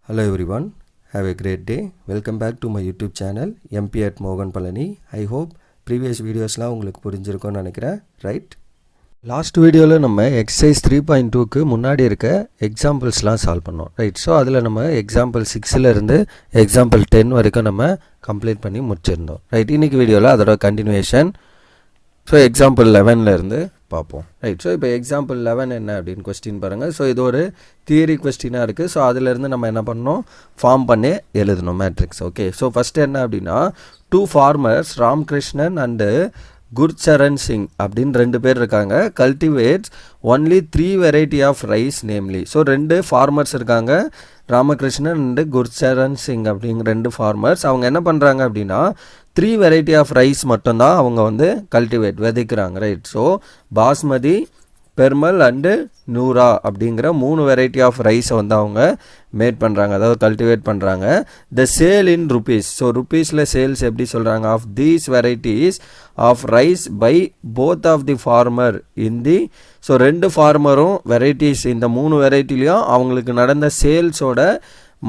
Hello everyone, have a great day. Welcome back to my YouTube channel MP at Mogan Palani. I hope previous videosலாம் உங்களுக்கு புரிஞ்சிருக்கும்னு நினைக்கிறேன், right? Last வீடியோவில் நம்ம exercise 3.2க்கு முன்னாடி இருக்க எக்ஸாம்பிள்ஸ்லாம் solve பண்ணோம், ரைட்? ஸோ அதில் நம்ம எக்ஸாம்பிள் 6 இருந்து எக்ஸாம்பிள் 10 வரைக்கும் நம்ம கம்ப்ளீட் பண்ணி முடிச்சிருந்தோம், ரைட்? இன்றைக்கி வீடியோவில் அதோட கண்டினியூவேஷன் ஸோ எக்ஸாம்பிள் 11 இருந்து பார்ப்போம், ரைட்? ஸோ இப்போ எக்ஸாம்பிள் 11 என்ன அப்படின்னு கொஸ்டின் பாருங்கள். ஸோ இது ஒரு தியரி கொஸ்டினாக இருக்குது. ஸோ அதிலேருந்து நம்ம என்ன பண்ணோம், ஃபார்ம் பண்ணி எழுதணும் மேட்ரிக்ஸ். ஓகே, ஸோ ஃபஸ்ட்டு என்ன அப்படின்னா, 2 farmers ராம்கிருஷ்ணன் அண்டு குர்சரன் சிங் அப்படின்னு 2 பேர் இருக்காங்க. Cultivates only 3 variety of rice namely. So 2 farmers இருக்காங்க, ராமகிருஷ்ணன் அண்டு குர்சரன் சிங் அப்படிங்கிற 2 farmers. அவங்க என்ன பண்ணுறாங்க அப்படின்னா 3 வெரைட்டி ஆஃப் ரைஸ் மட்டும்தான் அவங்க வந்து கல்டிவேட் விதைக்கிறாங்க, right? So basmati, Permal and Noora அப்படிங்கிற 3 வெரைட்டி ஆஃப் ரைஸை வந்து அவங்க மேட் பண்ணுறாங்க, அதாவது கல்டிவேட் பண்ணுறாங்க. The sale in rupees. So ருபீஸில் சேல்ஸ் எப்படி சொல்கிறாங்க, of these varieties of rice by both of the farmer in the. So 2 ஃபார்மரும் வெரைட்டிஸ் இந்த 3 வெரைட்டிலையும் அவங்களுக்கு நடந்த சேல்ஸோட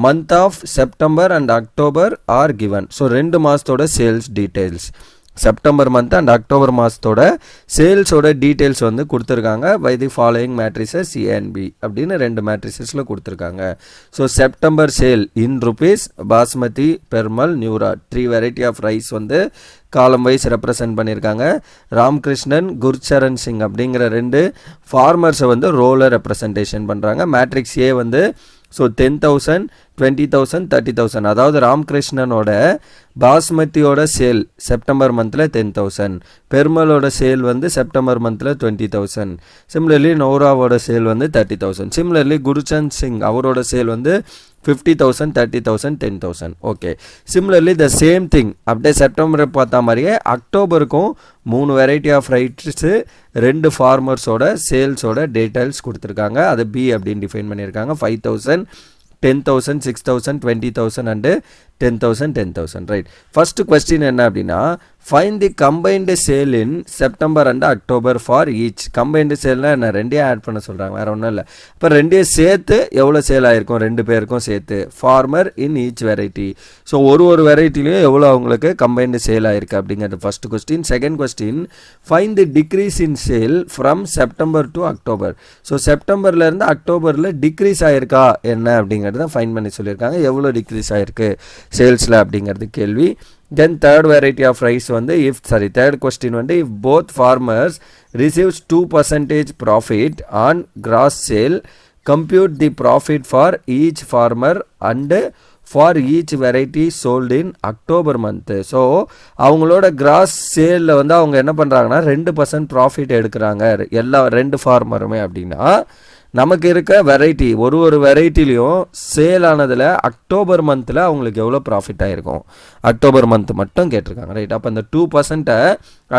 month of September and October are given. So 2 மாதத்தோட sales details, September month and October மாதத்தோட சேல்ஸோட டீட்டெயில்ஸ் வந்து கொடுத்துருக்காங்க. By the following matrices A and B அப்படின்னு 2 மேட்ரிசஸில் கொடுத்துருக்காங்க. So September sale in rupees, basmati, பெர்மல், நியூரா 3 variety of rice வந்து காலம் வைஸ் ரெப்ரசன்ட் பண்ணியிருக்காங்க. ராம்கிருஷ்ணன், குர்சரன் சிங் அப்படிங்கிற 2 ஃபார்மர்ஸை வந்து ரோலை ரெப்ரசன்டேஷன் பண்ணுறாங்க. மேட்ரிக்ஸ் ஏ வந்து ஸோ 10,000, 20,000, 30,000. அதாவது ராம்கிருஷ்ணனோட பாஸ்மதியோட சேல் செப்டம்பர் மந்தில் 10,000, பெருமலோட சேல் வந்து செப்டம்பர் மந்தில் 20,000. சிமிலர்லி நௌராவோட சேல் வந்து 30,000. சிமிலர்லி குர்சரன் சிங் அவரோட சேல் வந்து 50,000, 30,000, 10,000. Okay, similarly the same thing அப்படியே செப்டம்பரை பார்த்தா மாதிரியே அக்டோபருக்கும் 3 வெரைட்டி ஆஃப் ரைட்ஸு 2 ஃபார்மர்ஸோட சேல்ஸோட டீட்டெயில்ஸ் கொடுத்துருக்காங்க. அதை பி அப்படின்னு டிஃபைன் பண்ணியிருக்காங்க. 5,000, 10,000, 6,000, 20,000 அண்டு 10,000, 10,000, ரைட்? ஃபஸ்ட்டு கொஸ்டின் என்ன அப்படின்னா, find the combined sale in September and October for each. Combined சேல்னால் என்ன, 2 ஆட் பண்ண சொல்கிறாங்க, வேறு ஒன்றும் இல்லை. இப்போ 2 சேர்த்து எவ்வளோ சேல் ஆகிருக்கும், 2 பேருக்கும் சேர்த்து farmer in each variety. So ஒரு வெரைட்டிலையும் எவ்வளோ அவங்களுக்கு கம்பைன்டு சேல் ஆகிருக்கு அப்படிங்கிறது first question. Second question, find the decrease in sale from September to October. So செப்டம்பர்லேருந்து அக்டோபரில் டிக்ரீஸ் ஆகிருக்கா என்ன அப்படிங்கிறது தான் ஃபைண்ட் பண்ணி சொல்லியிருக்காங்க. எவ்வளோ டிக்ரீஸ் ஆகிருக்கு சேல்ஸில் அப்படிங்கிறது கேள்வி. Then third variety of rice வந்து தேர்ட் கொஸ்டின் வந்து if both farmers receives 2% profit on gross sale, compute the profit for each farmer and for each variety sold in October month. So அவங்களோட gross சேலில் வந்து அவங்க என்ன பண்ணுறாங்கன்னா 2% profit எடுக்கிறாங்க எல்லா 2 ஃபார்மருமே. அப்படின்னா நமக்கு இருக்க வெரைட்டி ஒரு வெரைட்டிலையும் சேல் ஆனதில் அக்டோபர் மந்தில் அவங்களுக்கு எவ்வளோ ப்ராஃபிட் ஆகிருக்கும், அக்டோபர் மந்த் மட்டும் கேட்டிருக்காங்க, ரைட்? அப்போ இந்த 2%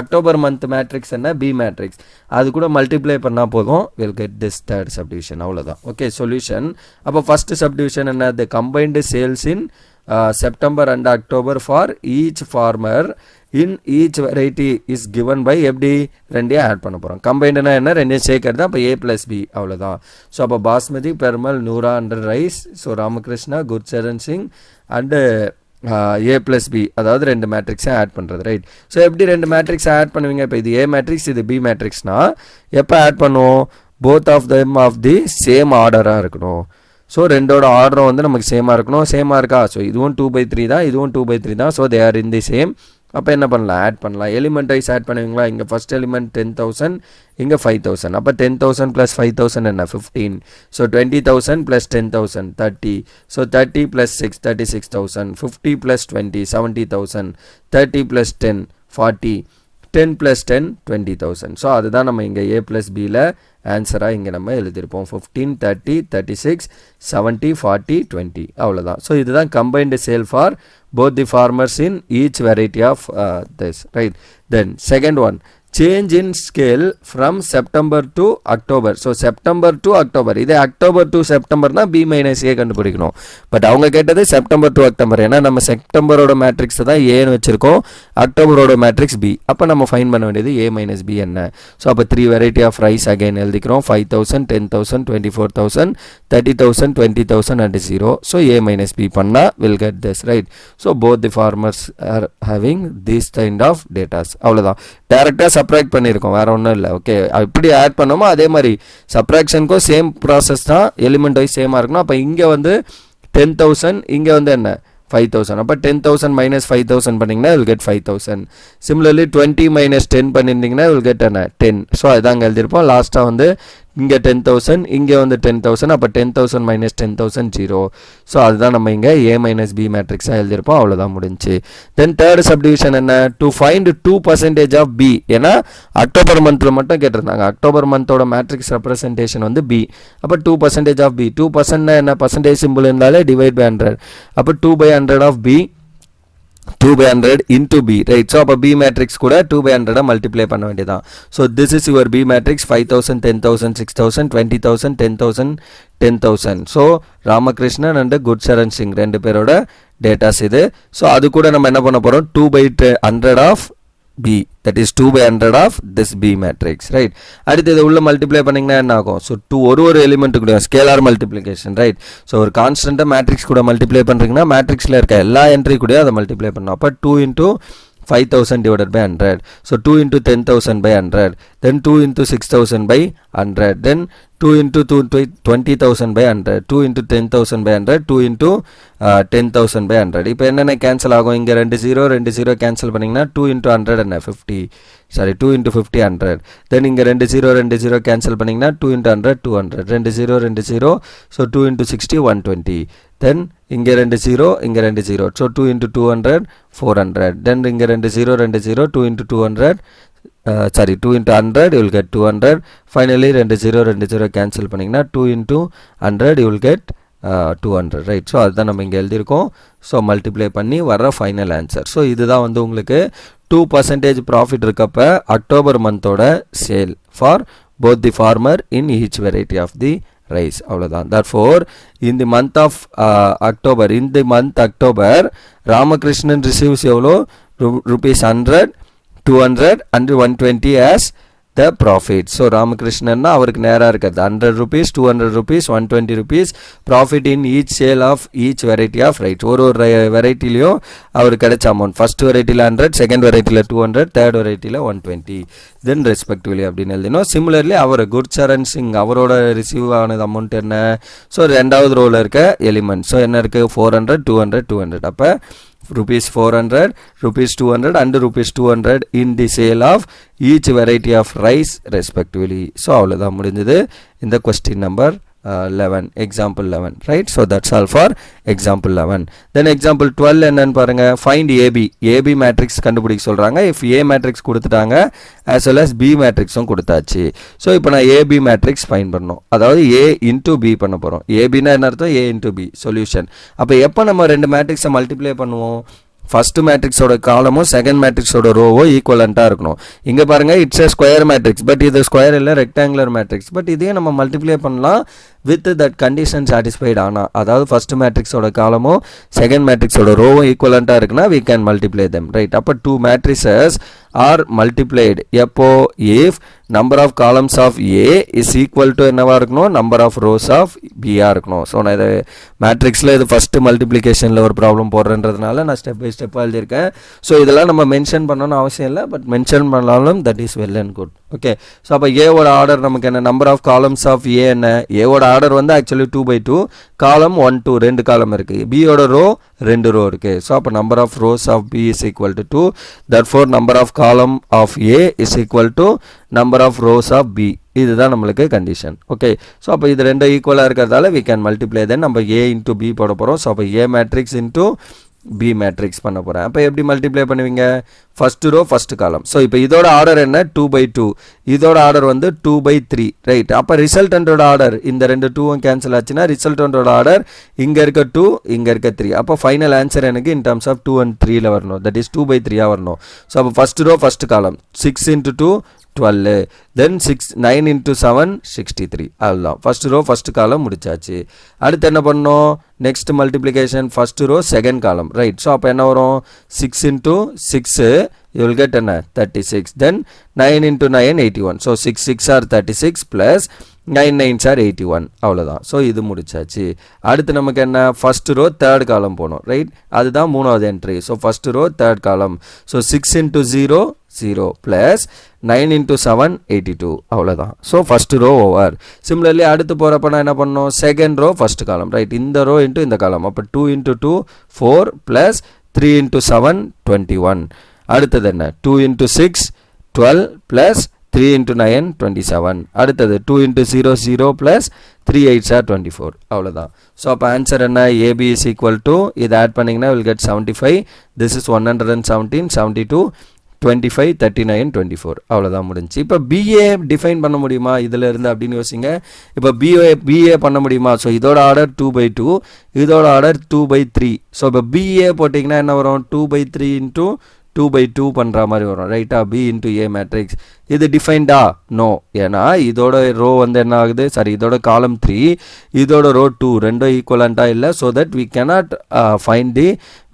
அக்டோபர் மந்த் மேட்ரிக்ஸ் என்ன, பி மேட்ரிக்ஸ், அது கூட மல்டிப்ளை பண்ணால் போதும், will get this third subdivision, அவ்வளோதான். Okay, solution. அப்போ ஃபஸ்ட்டு சப்டிவிஷன் என்ன, the combined sales in September and October for each farmer in each variety is given by எப்படி 2 add பண்ண போகிறோம். கம்பைண்டுனா என்ன, 2 சேர்க்கறது தான். அப்போ A + B, அவ்வளோதான். ஸோ அப்போ basmati, Permal, Noora under rice. So Ramakrishna, Gurcharan Singh and A + B, அதாவது 2 மேட்ரிக்ஸை ஆட் பண்ணுறது, ரைட்? ஸோ எப்படி 2 மேட்ரிக்ஸை ஆட் பண்ணுவீங்க, இப்போ இது A மேட்ரிக்ஸ், இது B மேட்ரிக்ஸ்னால் எப்போ ஆட் பண்ணுவோம், both of them of the same ஆர்டராக இருக்கணும். ஸோ 2ஓட ஆர்டரும் வந்து நமக்கு சேமாக இருக்கணும். சேமாக இருக்கா, ஸோ இதுவும் 2/3 தான், இதுவும் 2/3 தான். So they are in the same. அப்போ என்ன பண்ணலாம், ஆட் பண்ணலாம். எலிமெண்ட் வைஸ் ஆட் பண்ணுவீங்களா, இங்கே ஃபஸ்ட் எலிமெண்ட் 10,000, இங்கே 5,000. அப்போ 10,000 + 5,000 என்ன, 15. ஸோ 20,000 + 10,000 30. ஸோ 30 + 6 36,000. 50 + 20 70,000. 30 + 10 40. 10 + 10 20,000. ஸோ அதுதான் நம்ம இங்கே A + Bயில் ஆன்சராக இங்கே நம்ம எழுதியிருப்போம். 15 30 36 70 40 20, அவ்வளோதான். ஸோ இதுதான் combined sale for both the farmers in each variety of this, right? Then second one, change in scale from September to October. So September to October, இதே October to செப்டம்பர்னா B minus A கண்டுபிடிக்கணும். But அவங்க கேட்டது September to October. ஏன்னா நம்ம செப்டம்பரோட matrix தான் ஏன்னு வச்சிருக்கோம், அக்டோபரோட மேட்ரிக்ஸ் பி. அப்போ நம்ம ஃபைன் பண்ண வேண்டியது ஏ மைனஸ் பி என்ன. ஸோ அப்போ 3 வெரைட்டி ஆஃப் ரைஸ் அகைன் எழுதிக்கிறோம். 5,000, 10,000, 24,000, 30,000, 20,000 and 0. So A minus B பண்ணால் will get this, right. So both the farmers are having this kind of datas. அவ்வளோதான், டேரெக்டாக சப்ராக்ட் பண்ணியிருக்கோம், வேறு ஒன்றும் இல்லை. ஓகே, எப்படி ஆட் பண்ணோமோ அதே மாதிரி சப்ராக்ஷனுக்கும் சேம் ப்ராசஸ் தான், எலிமெண்ட் வைஸ் சேமாக இருக்கணும். அப்போ இங்கே வந்து 10,000, இங்கே வந்து என்ன 5,000. அப்போ 10,000 minus 5,000 பண்ணிங்கன்னா will get 5,000. Similarly 20 minus 10 பண்ணியிருந்தீங்கன்னா will get என்ன 10. ஸோ அதுதான் எழுதியிருப்போம். லாஸ்ட்டாக வந்து இங்கே 10,000, இங்கே வந்து 10,000. அப்போ 10,000 minus 10,000 0. ஸோ அதுதான் நம்ம இங்கே ஏ மைனஸ் பி மேட்ரிக்ஸாக எழுதியிருப்போம். அவ்வளோதான் முடிஞ்சு. தென் தேர்ட் சப்டிவிஷன் என்ன, டு ஃபைண்ட் 2% ஆஃப் பி. ஏன்னா அக்டோபர் மந்தில் மட்டும் கேட்டிருந்தாங்க. அக்டோபர் மந்தோட மேட்ரிக்ஸ் ரெப்ரசன்டேஷன் வந்து பி. அப்போ 2% ஆஃப் பி. 2% என்ன, பர்சன்டேஜ் சிம்பிள் இருந்தாலே டிவைட் பை 100. அப்போ 2/100 of B, 2/100 into B, right? So அப்போ B matrix கூட 2/100 மல்டிப்ளை பண்ண வேண்டியதான். So this is your B matrix. 5,000, 10,000, 6,000, 20,000, 10,000, 10,000. So Ramakrishnan and குட்சரன் Singh ரெண்டு பேரோட டேட்டாஸ் இது. ஸோ அது கூட நம்ம என்ன பண்ண போகிறோம், 2/100 of B, that is 2/100 of this B matrix, right? அடுத்து இதை உள்ள மல்டிப்ளை பண்ணிங்கன்னா என்ன ஆகும், ஸோ ஒரு எலிமெண்ட் கூட ஸ்கேலார் மல்டிப்ளிகேஷன், ரைட்? ஸோ ஒரு கான்ஸ்டன்ட்டாக மேட்ரிக்ஸ் கூட மல்டிப்ளை பண்ணுறீங்கன்னா மேட்ரிக்ஸில் இருக்க எல்லா என்ட்ரி கூட அதை மல்டிப்ளை பண்ணணும். அப்போ 2 into 5,000 divided by 100. So 2 into 10,000 by 100. Then 2 into 6,000 by 100. Then 2 into 20,000 by 100. 2 into 10,000 by 100. 2 into 10,000 by 100. இப்போ என்னென்ன கேன்சல் ஆகும், இங்கே 2 0 கேன்சல் பண்ணிங்கன்னா 2 into 100 என்ன 50. Sorry 2 into 50 100. தென் இங்கே 2 0 கேன்சல் பண்ணிங்கன்னா 2 into 100 200. 2 0. So 2 into 60 120. தென் இங்கே 2 0, இங்கே 2 0. So 2 into 200 400. தென் இங்கே 2 0 2 into 200 2 into 100 you will get 200. Finally 2 0 cancel பண்ணிங்கன்னா 2 into 100 you will get 200, right? So அதுதான் நம்ம இங்கே எழுதியிருக்கோம். ஸோ மல்டிப்ளை பண்ணி வர்ற ஃபைனல் ஆன்சர். ஸோ இதுதான் வந்து உங்களுக்கு 2% ப்ராஃபிட் இருக்கப்ப அக்டோபர் மந்தோட sale for both the farmer in each variety of the rice. அவ்வளோதான். therefore in the month of October, in the month October, Ramakrishnan receives எவ்வளோ, rupees 100, 200 and 120 as the profit. So ராமகிருஷ்ணன்னா அவருக்கு நேராக இருக்கிறது 100 rupees, 200 rupees, 120 rupees profit in each sale of each variety of right. ஒரு வெரைட்டிலையும் அவருக்கு கிடைச்ச அமௌண்ட், ஃபர்ஸ்ட் வெரைட்டியில் 100, செகண்ட் வெரைட்டியில் 200, தேர்ட் வெரைட்டியில் 120 தென் ரெஸ்பெக்டிவ்லி அப்படின்னு எழுதினோம். சிமிலர்லி அவர் குட்சரன் சிங் அவரோட ரிசீவ் ஆனது அமௌண்ட் என்ன, ஸோ ரெண்டாவது ரோவில் இருக்க எலிமெண்ட். ஸோ என்ன இருக்குது, 400, 200, 200. அப்போ rupees 400, rupees 200 and rupees 200 in the sale of each variety of rice respectively. So அவ்வளோதான் முடிஞ்சது இந்த question number 11, example 11, right? So that's all for example 11. Then example 12 என்னன்னு பாருங்க, find AB matrix கண்டுபிடிக்க சொல்றாங்க. if A matrix கொடுத்துட்டாங்க as well as B matrixும் கொடுத்தாச்சு. So இப்போ நான் AB matrix ஃபைண்ட் பண்ணணும், அதாவது A into B பண்ண போகிறோம். ABனா என்ன அர்த்தம், A into B சொல்யூஷன். அப்போ எப்போ நம்ம ரெண்டு மேட்ரிக்ஸை மல்டிப்ளை பண்ணுவோம், ஃபர்ஸ்ட் மேட்ரிக்ஸோட காலமும் செகண்ட் மேட்ரிக்ஸோட ரோவோ ஈக்குவலண்ட்டாக இருக்கணும். இங்கே பாருங்கள், it's A square matrix, but இது ஸ்கொயர் இல்லை ரெக்டாங்குலர் மேட்ரிக்ஸ். பட் இதையே நம்ம மல்டிப்ளை பண்ணலாம் வித் தட் கண்டிஷன் சாட்டிஸ்ஃபைட் ஆனால், அதாவது ஃபர்ஸ்ட் மேட்ரிக்ஸோட காலமும் செகண்ட் மேட்ரிக்ஸோட ரோவும் ஈக்குவலண்ட்டாக இருக்குன்னா we can multiply them, right? அப்போ 2 matrices are multiplied எப்போ, if number of columns of A is equal to என்னவா இருக்கணும், number of rows of B இருக்கணும். ஸோ நான் இது மேட்ரிக்ஸில் இது ஃபஸ்ட்டு மல்டிப்ளிகேஷனில் ஒரு ப்ராப்ளம் போடுறன்றதுனால நான் ஸ்டெப் பை ஸ்டெப்பாக எழுதியிருக்கேன். ஸோ இதெல்லாம் நம்ம மென்ஷன் பண்ணணும்னு அவசியம் இல்லை, பட் மென்ஷன் பண்ணாலும் that is well and good. Okay, so அப்போ ஏவோட ஆர்டர் நமக்கு என்ன, நம்பர் ஆஃப் காலம்ஸ் ஆஃப் ஏ என்ன, ஏவோட ஆர்டர் வந்து ஆக்சுவலி 2/2, காலம் 1 2 2 காலம் இருக்குது, பியோட ரோ 2 ரோ இருக்குது. ஸோ அப்போ number of rows of B is equal to 2, therefore number of column of A is equal to number of rows of B. இதுதான் நம்மளுக்கு கண்டிஷன். ஓகே, ஸோ அப்போ இது ரெண்டும் ஈக்குவலாக இருக்கிறதால we can multiply, then நம்ம A into B போட போகிறோம். ஸோ அப்போ A matrix into B matrix பண்ண போகிறேன். அப்போ எப்படி மல்டிப்ளை பண்ணுவீங்க? First row first column. So இப்போ இதோட ஆர்டர் என்ன? 2/2. இதோட ஆர்டர் வந்து 2/3. ரைட். அப்போ ரிசல்டன்டோட ஆர்டர் இந்த ரெண்டு 2வும் கேன்சல் ஆச்சுன்னா ரிசல்டன்டோட ஆர்டர் இங்கே இருக்க 2, இங்கே இருக்க 3. அப்போ ஃபைனல் ஆன்சர் எனக்கு இன் டர்ம்ஸ் ஆஃப் 2 and 3ல வரணும். தட் இஸ் 2/3 வரணும். ஸோ அப்போ ஃபஸ்ட்டு ரோ ஃபஸ்ட்டு காலம் 6 into 2 12, then 9 into 7 63. அதுதான் ஃபஸ்ட் ரோ ஃபஸ்ட் காலம் முடிச்சாச்சு. அடுத்து என்ன பண்ணோம்? Next multiplication first row second column. Right. So அப்போ என்ன வரும்? 6 into 6 you will get என்ன? 36. then 9 into 9 81. So 6 6 are 36 plus 9 9s are 81. அவ்வளோதான். ஸோ இது முடிச்சாச்சு. அடுத்து நமக்கு என்ன? ஃபஸ்ட் ரோ தேர்ட் காலம் போகணும். ரைட். அதுதான் மூணாவது entry. So first row third column. So 6 into 0 0 plus 9 into 7 82. அவ்வளோதான். So first row over. Similarly அடுத்து போகிறப்ப நான் என்ன பண்ணணும்? Second row first column. Right. இந்த ரோ இன்ட்டு இந்த காலம். அப்போ 2 into 2 4 plus 3 into 7 21. அடுத்தது என்ன? 2 into 6 12 plus 3 into 9 27. அடுத்தது 2 into 0 0 plus 3 8s are 24. அவ்வளோதான். ஸோ அப்போ ஆன்சர் என்ன? AB is equal to இது ஆட் பண்ணிங்கன்னா will get 75. this is 117 72 25 39 24. அவ்வளோதான் முடிஞ்சு. இப்போ BA டிஃபைன் பண்ண முடியுமா இதில் இருந்து அப்படின்னு யோசிங்க. இப்போ BA பண்ண முடியுமா? ஸோ இதோட ஆர்டர் 2/2, இதோட ஆர்டர் 2/3. ஸோ இப்போ BA போட்டிங்கன்னா என்ன வரும்? 2/3 into 2/2 பண்ணுற மாதிரி வரும். ரைட்டா? B into A matrix. இது டிஃபைன்டா? நோ. ஏன்னா இதோட ரோ வந்து என்ன ஆகுது? சாரி, இதோட காலம் 3, இதோட ரோ 2, ரெண்டும் ஈக்குவலண்ட்டாக இல்லை. So that we cannot find the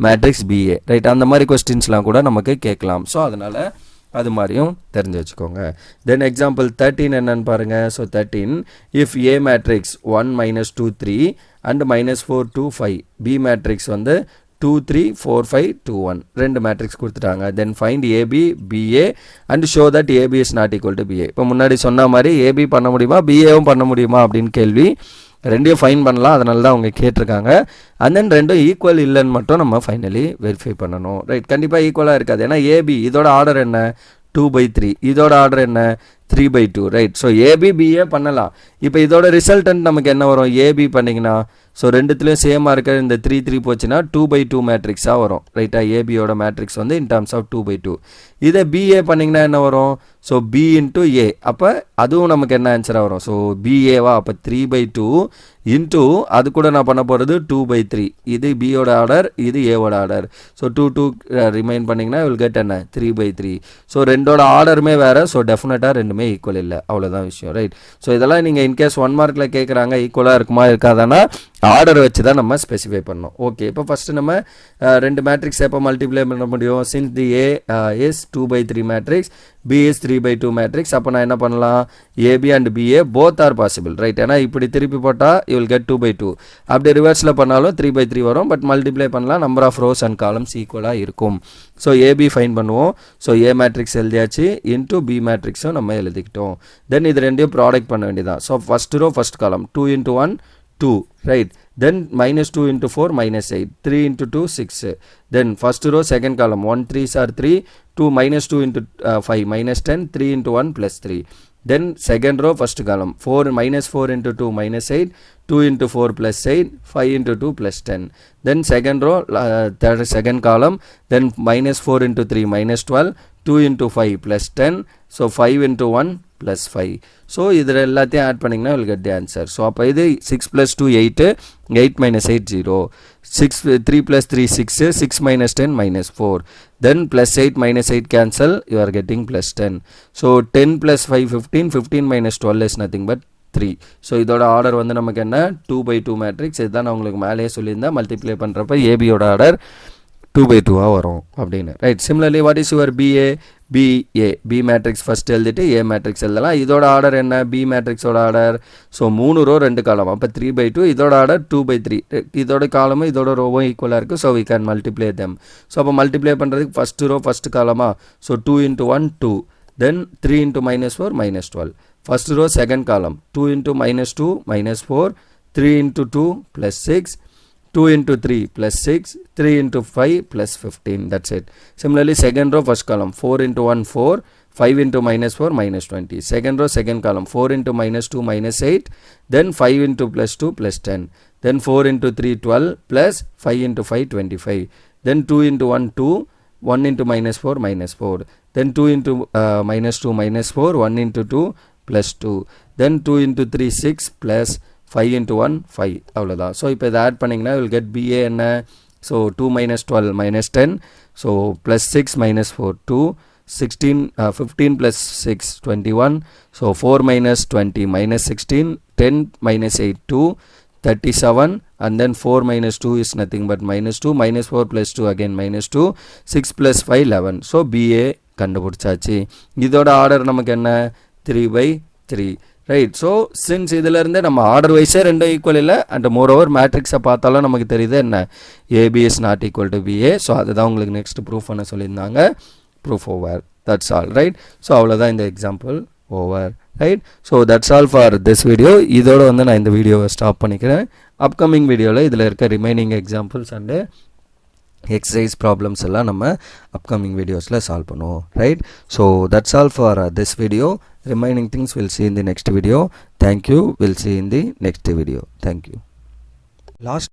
matrix BA. Right. அந்த மாதிரி கொஸ்டின்ஸ்லாம் கூட நமக்கு கேட்கலாம். ஸோ அதனால் அது மாதிரியும் தெரிஞ்சு வச்சுக்கோங்க. தென் எக்ஸாம்பிள் 13 என்னன்னு பாருங்கள். So 13 if A matrix 1 - 2 3 and -4 2 5, B matrix வந்து 2 3 4 5 2 1 ரெண்டு மேட்ரிக்ஸ் கொடுத்துட்டாங்க. Then find AB BA and show that AB is not equal to BA. இப்போ முன்னாடி சொன்ன மாதிரி AB பண்ண முடியுமா, BAவும் பண்ண முடியுமா அப்படின்னு கேள்வி. ரெண்டையும் ஃபைன் பண்ணலாம். அதனால தான் அவங்க கேட்டிருக்காங்க. அண்ட் தென் ரெண்டும் ஈக்குவல் இல்லைன்னு மட்டும் நம்ம ஃபைனலி வெரிஃபை பண்ணணும். ரைட். கண்டிப்பாக ஈக்குவலாக இருக்காது. ஏன்னா AB இதோட ஆர்டர் என்ன? 2/3. இதோட ஆர்டர் என்ன? 3/2. ரைட். ஸோ AB BA பண்ணலாம். இப்போ இதோட ரிசல்டன்ட் நமக்கு என்ன வரும்? AB பண்ணிங்கன்னா ஸோ ரெண்டுத்துலேயும் சேமாக இருக்கிற இந்த 3 3 போச்சுன்னா 2/2 மேட்ரிக்ஸாக வரும். ரைட்டா? ABயோட மேட்ரிக்ஸ் வந்து இன் டர்ம்ஸ் ஆஃப் 2/2. இதை BA பண்ணிங்கன்னா என்ன வரும்? So B into A. அப்போ அதுவும் நமக்கு என்ன ஆன்சராக வரும்? ஸோ BAவா? அப்போ 3/2 இன்ட்டு அது கூட நான் பண்ண போகிறது 2/3. இது பியோட ஆர்டர், இது ஏவோட ஆர்டர். ஸோ 2 ரிமைன் பண்ணிங்கன்னா வில் கெட் என்ன? 3/3. ஸோ ரெண்டோட ஆர்டருமே வேறு. ஸோ டெஃபினட்டாக ரெண்டுமே ஈக்குவல் இல்லை. அவ்வளோதான் விஷயம். ரைட். ஸோ இதெல்லாம் நீங்கள் இன்கேஸ் 1 மார்க்கில் கேட்குறாங்க ஈக்குவலாக இருக்குமா இருக்காதானா ஆர்டர் வச்சு தான் நம்ம ஸ்பெசிஃபை பண்ணோம். ஓகே. இப்போ ஃபஸ்ட்டு நம்ம ரெண்டு மேட்ரிக்ஸ் எப்போ மல்டிப்ளை பண்ண முடியும்? Since the A is 2/3 matrix, B is 3/2 matrix. அப்போ நான் என்ன பண்ணலாம்? AB and BA both are possible. Right. ஏன்னா இப்படி திருப்பி போட்டால் யூ வில் கெட் 2/2. அப்படி ரிவர்ஸில் பண்ணாலும் 3/3 வரும். பட் மல்டிப்ளை பண்ணலாம். Number of rows and columns ஈக்குவலாக இருக்கும். ஸோ AB ஃபைன் பண்ணுவோம். ஸோ A மேட்ரிக்ஸ் எழுதியாச்சு. இன்ட்டு B மேட்ரிக்ஸும் நம்ம எழுதிக்கிட்டோம். தென் இது ரெண்டையும் ப்ராடக்ட் பண்ண வேண்டியதான். ஸோ ஃபஸ்ட் ரோ ஃபஸ்ட் காலம் 2 into 1 2. Right. Then -2 into 4 -8. 3 into 2 6. Then first row second column 1 3s are 3. 2 -2 into 5 -10. 3 into 1 plus 3. Then second row first column 4 -4 into 2 -8. 2 into 4 plus 8. 5 into 2 plus 10. Then second row third second column. Then -4 into 3 -12. 2 into 5 plus 10. So 5 into 1 plus 5. So இதில் எல்லாத்தையும் add பண்ணிங்கன்னா will get the answer. So அப்போ இது 6 plus 2 8, 8 minus 8 0, 3 plus 3 6, 6 minus 10 minus 4, then plus 8 minus 8 cancel, you are getting plus 10. So 10 plus 5 15, 15 minus 12 is nothing but 3. So இதோட order வந்து நமக்கு என்ன? 2/2 matrix. இதுதான் நான் உங்களுக்கு மேலேயே சொல்லியிருந்தேன். மல்டிப்ளை பண்ணுறப்ப ஏபியோட ஆர்டர் 2/2 வரும் அப்படின்னு. Right. Similarly what is your BA? B matrix first எழுதிட்டு A மேட்ரிக்ஸ் எழுதலாம். இதோட ஆர்டர் என்ன? B மேட்ரிக்ஸோட ஆர்டர். So 3 row 2 column. அப்போ 3/2. இதோட ஆர்டர் 2/3. இதோட காலமும் இதோட ரோவும் ஈக்குவலாக இருக்குது. So we can multiply them. So அப்போ மல்டிப்ளை பண்ணுறதுக்கு ஃபஸ்ட் ரோ ஃபஸ்ட் காலமா? So 2 into 1 2. Then 3 into -4 -12. First row second column 2 into -2 -4. 3 into 2 plus 6. 2 into 3 plus 6, 3 into 5 plus 15. That's it. Similarly, second row first column 4 into 1 4, 5 into -4 -20. Second row second column 4 into -2 -8, then 5 into +2 plus 10. Then 4 into 3 12 plus 5 into 5 25. then 2 into 1 2, 1 into minus 4, then 2 into minus 2 minus 4, 1 into 2 plus 2, then 2 into 3 6 plus 5 into 1 5 அவ்வளோதான். So இப்போ இதை add பண்ணிங்கன்னா will get BA என்ன, so 2 minus 12 minus 10, so plus 6 minus 4 2, 15 plus 6 21, so 4 minus 20 minus 16, 10 minus 8 2, 37, and then 4 minus 2 is nothing but minus 2, minus 4 plus 2 again minus 2, 6 plus 5 11. So BA கண்டுபிடிச்சாச்சு. இதோட order நமக்கு என்ன 3/3, right. So since இதிலேருந்து நம்ம order வைஸே ரெண்டும் equal இல்லை and more over மேட்ரிக்ஸை பார்த்தாலும் நமக்கு தெரியுது என்ன, AB is not equal to BA. So அதுதான் உங்களுக்கு நெக்ஸ்ட் ப்ரூஃப் பண்ண சொல்லியிருந்தாங்க. Proof over, that's all, right. So அவ்வளோதான் இந்த example over, right. So that's all for this video. இதோட வந்து நான் இந்த வீடியோவை ஸ்டாப் பண்ணிக்கிறேன். அப்கமிங் வீடியோவில் இதில் இருக்க remaining examples and exercise problems எல்லாம் நம்ம அப்கமிங் வீடியோஸில் சால்வ் பண்ணுவோம், right. So that's all for this video. Remaining things will see in the next video. Thank you. We'll see in the next video. Thank you. Last